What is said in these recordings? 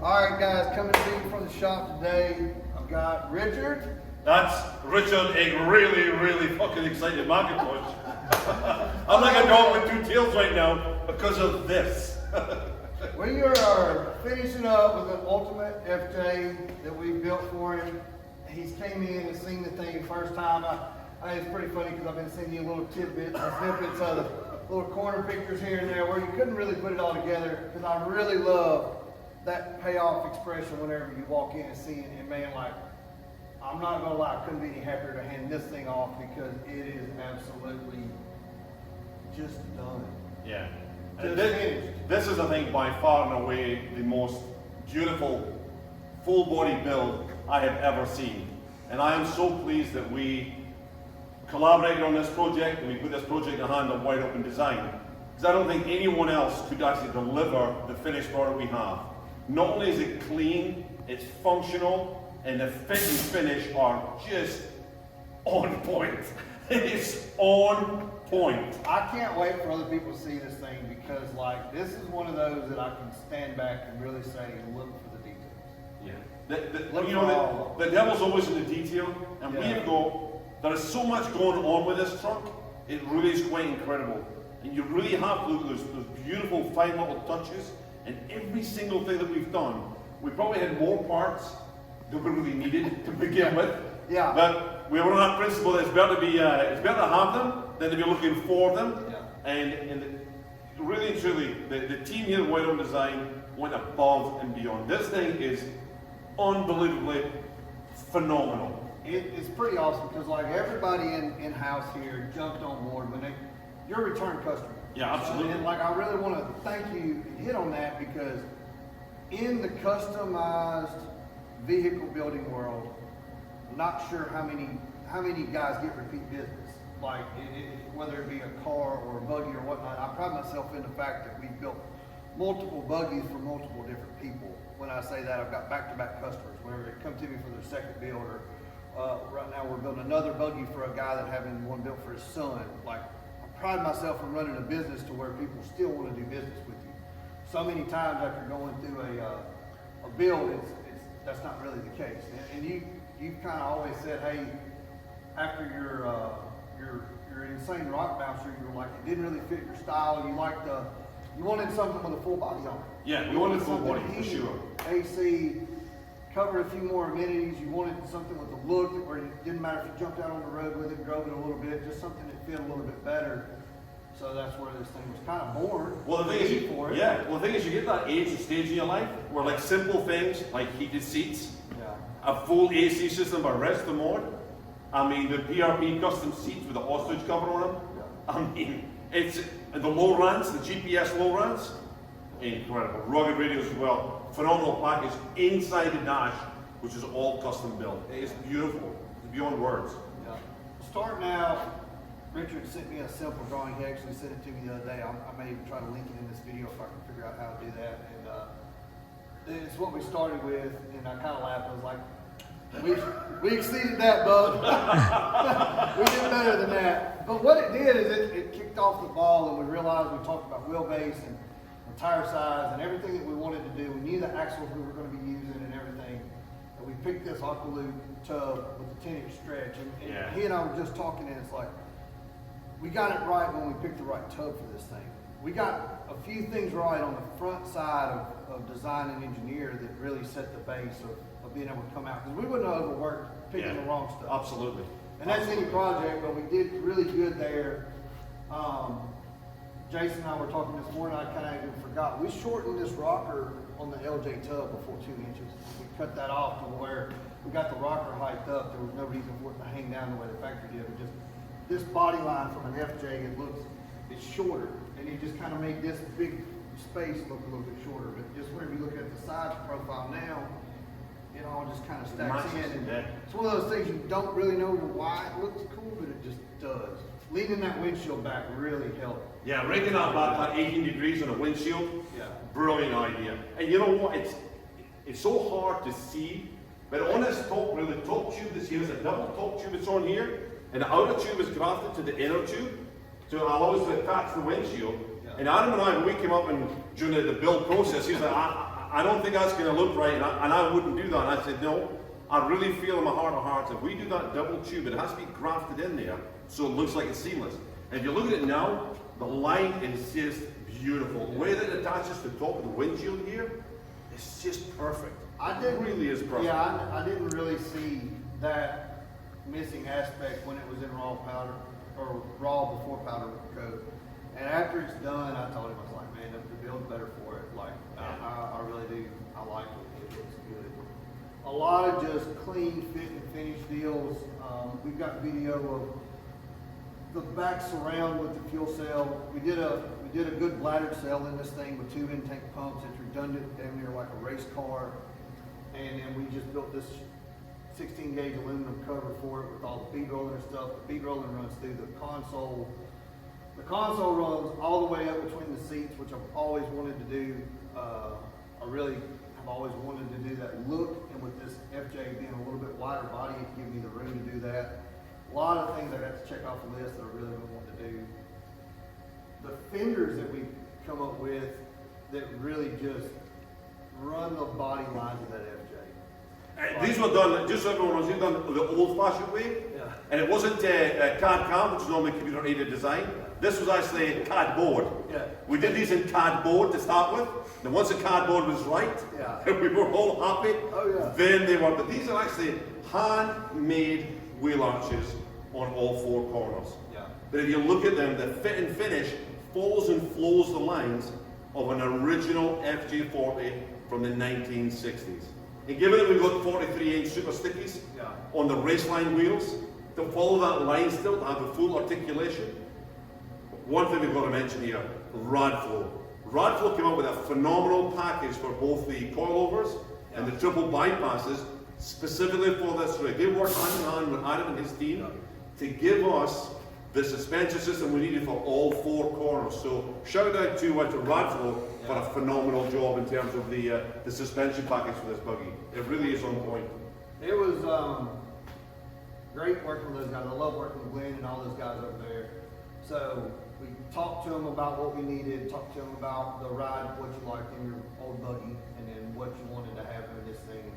Alright guys, coming to you from the shop today, I've got Richard. That's Richard, a really fucking excited Macintosh. I'm like a dog with two tails right now because of this. We are finishing up with an ultimate FJ that we built for him. He's came in and seen the thing first time. It's pretty funny because I've been sending you little tidbits and snippets of the little corner pictures here and there where you couldn't really put it all together, because I really love that payoff expression whenever you walk in and see it. And man, like, I'm not gonna lie, I couldn't be any happier to hand this thing off because it is absolutely just done. Yeah. Just This is, I think, by far and away the most beautiful full body build I have ever seen. And I am so pleased that we collaborated on this project and we put this project in the hand of Wide Open Design. Because I don't think anyone else could actually deliver the finished product we have. Not only is it clean, it's functional, and the fit and finish are just on point. It's on point. I can't wait for other people to see this thing, because like, this is one of those that I can stand back and really say, look for the details. Yeah. The devil's always in the detail, and there is so much going on with this truck. It really is quite incredible. And you really have to look at those beautiful fine little touches, and every single thing that we've done. We probably had more parts than we really needed to begin with. Yeah. But we were on that principle that it's better to have them than to be looking for them. Yeah. And really and truly, the team here at Wide Open Design went above and beyond. This thing is unbelievably phenomenal. It's pretty awesome, because like everybody in-house here jumped on board when you're a return customer. Yeah, absolutely. And like, I really want to thank you and hit on that, because in the customized vehicle building world, I'm not sure how many guys get repeat business. Like whether it be a car or a buggy or whatnot. I pride myself in the fact that we've built multiple buggies for multiple different people. When I say that, I've got back-to-back customers whenever they come to me for their second build, or right now we're building another buggy for a guy that having one built for his son. Like, I pride myself in running a business to where people still want to do business with you. So many times after going through a build, that's not really the case. And you've kind of always said, hey, after your insane rock bouncer, you were like, it didn't really fit your style. You wanted something with a full body on it. Yeah, we wanted full body for sure. AC, cover a few more amenities. You wanted something with a look where it didn't matter if you jumped out on the road with it, drove it a little bit, just something that fit a little bit better. So that's where this thing was kind of born. Well, the thing is, you get that age and stage in your life where like simple things like heated seats, a full AC system by rest of mode. I mean, the PRP custom seats with the ostrich cover on them. I mean, it's the low runs, the GPS low runs, incredible. Rugged radios as well. Phenomenal package inside the dash, which is all custom built. It is beautiful. It's beyond words. Yeah. Starting out, Richard sent me a sample drawing. He actually sent it to me the other day. I may even try to link it in this video if I can figure out how to do that. And it's what we started with, and I kind of laughed. I was like, we exceeded that, bud. We did better than that. But what it did is it kicked off the ball, and we realized we talked about wheelbase and tire size and everything that we wanted to do. We knew the axles we were going to be using and everything. And we picked this Aqualoop tub with a 10-inch stretch. And he and I were just talking, and it's like, we got it right when we picked the right tub for this thing. We got a few things right on the front side of design and engineer that really set the base of being able to come out. Because we wouldn't have overworked picking the wrong stuff. Absolutely. And that's any project, but we did really good there. Jason and I were talking this morning, I kind of even forgot. We shortened this rocker on the LJ tub before 2 inches. We cut that off to where we got the rocker hiked up. There was no reason for it to hang down the way the factory did. It just, this body line from an FJ, it's shorter. And it just kind of made this big space look a little bit shorter. But just whenever you look at the side profile now, it all just kind of stacks in. And it's one of those things you don't really know why it looks cool, but it just does. Leaning that windshield back really helped. Yeah, rigging that back at 18 degrees on a windshield, brilliant idea. And you know what, it's so hard to see, but on this top, the top tube that's here is a double top tube that's on here, and the outer tube is grafted to the inner tube to allow us to attach the windshield. And Adam and I, when we came up and during the build process, he was like, I don't think that's going to look right, and I wouldn't do that. And I said, no, I really feel in my heart of hearts, if we do that double tube, it has to be grafted in there so it looks like it's seamless. And if you look at it now, the line is just beautiful. The way that it attaches to the top of the windshield here, it's just perfect. It really is perfect. Yeah, I didn't really see that missing aspect when it was in raw powder, or raw before powder coat. And after it's done, I told him, I was like, man, the build's better for it. Like, I really do. I like it. It looks good. A lot of just clean, fit, and finish deals. We've got video of the back surround with the fuel cell. We did a good bladdered cell in this thing with 2 intake pumps. It's redundant, damn near like a race car. And then we just built this 16 gauge aluminum cover for it with all the bead roller and stuff. The bead roller runs through the console. The console runs all the way up between the seats, which I've always wanted to do. I really have always wanted to do that look, and with this FJ being a little bit wider body, it gives me the room to do that. A lot of things I got to check off the list that I really would want to do. The fenders that we come up with that really just run the body lines of that FJ. These were done, just so everyone knows, these were done the old-fashioned way. Yeah. And it wasn't CAD-CAM, which is normally computer-aided design. this was actually CAD board. Yeah. We did these in CAD board to start with. Then once the CAD board was right, and we were all happy, then they were. But these are actually handmade wheel arches on all four corners. Yeah. But if you look at them, the fit and finish follows and flows the lines of an original FJ40 from the 1960s. And given that we've got 43-inch super stickies on the raceline wheels, to follow that line still, to have the full articulation, one thing we've got to mention here, Radflow. Radflow came up with a phenomenal package for both the coilovers and the triple bypasses, specifically for this rig. They worked hand in hand with Adam and his team to give us the suspension system we needed for all four corners. So shout out to Radflow for a phenomenal job in terms of the suspension package for this buggy. It really is on point. It was great working with those guys. I love working with Glenn and all those guys over there. So we talked to them about what we needed, talked to them about the ride, what you liked in your old buggy, and then what you wanted to have in this thing.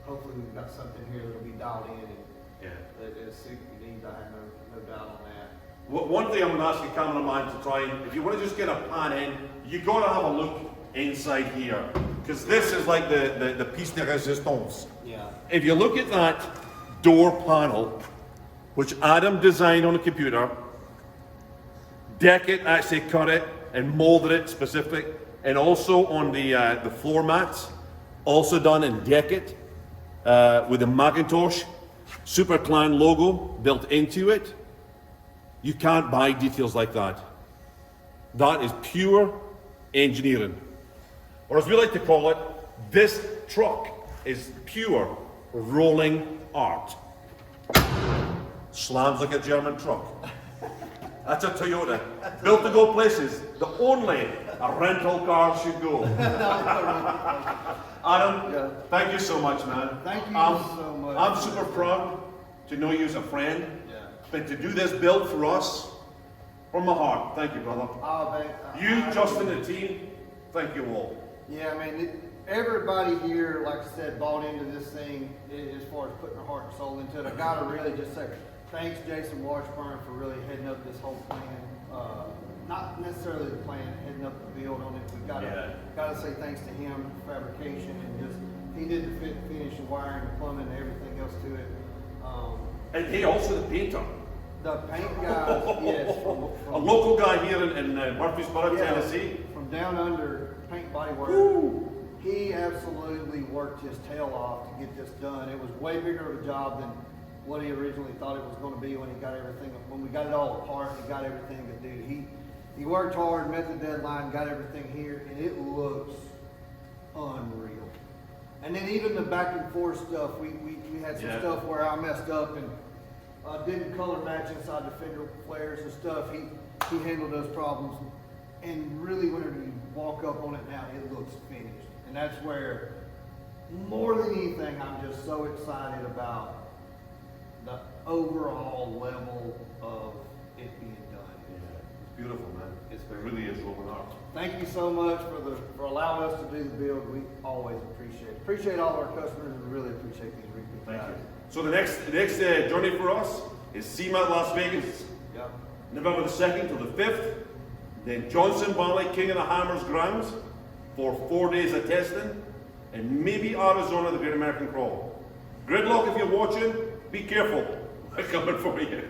Hopefully we've got something here that'll be dialed in and that'll suit your needs. I have no doubt on that. One thing I'm going to ask the cameraman to try and, if you want to just get a pan in, you've got to have a look inside here. Because this is like the piece de resistance. Yeah. If you look at that door panel, which Adam designed on a computer, Deckett actually cut it and molded it specific, and also on the floor mats, also done in Deckett with the Macintosh SuperClan logo built into it. You can't buy details like that. That is pure engineering. Or as we like to call it, this truck is pure rolling art. Slams like a German truck. That's a Toyota. Built to go places. The only a rental car should go. Adam, thank you so much, man. Thank you so much. I'm super proud to know you as a friend. But to do this build for us, from my heart, thank you, brother. Oh, You, Justin, and the team, thank you all. Yeah, I mean, everybody here, like I said, bought into this thing as far as putting their heart and soul into it. I gotta really just say thanks, Jason Washburn, for really heading up this whole plan. Not necessarily the plan, heading up the build on it. We gotta say thanks to him, fabrication, and just he did the fit and finish, the wiring, the plumbing, and everything else to it. And he also the painter. The paint guy, yes. A local guy here in Murfreesboro, Tennessee. From down under, paint body work. He absolutely worked his tail off to get this done. It was way bigger of a job than what he originally thought it was going to be when he got everything. When we got it all apart, he got everything to do. He worked hard, met the deadline, got everything here, and it looks unreal. And then even the back and forth stuff, we had some stuff where I messed up and didn't color match inside the fender flares and stuff. He handled those problems, and really whenever you walk up on it now, it looks finished. And that's where, more than anything, I'm just so excited about the overall level of it being done. beautiful, man. It's It very really is rolling art. Thank you so much for allowing us to do the build. We always appreciate all our customers and really appreciate these repeat Thank guys. you. So the next journey for us is SEMA Las Vegas, Yep. November the 2nd to the 5th. Then Johnson Valley, King of the Hammers grounds for 4 days of testing. And maybe Arizona, the Great American Crawl. Gridlock, if you're watching, be careful. We're coming for you.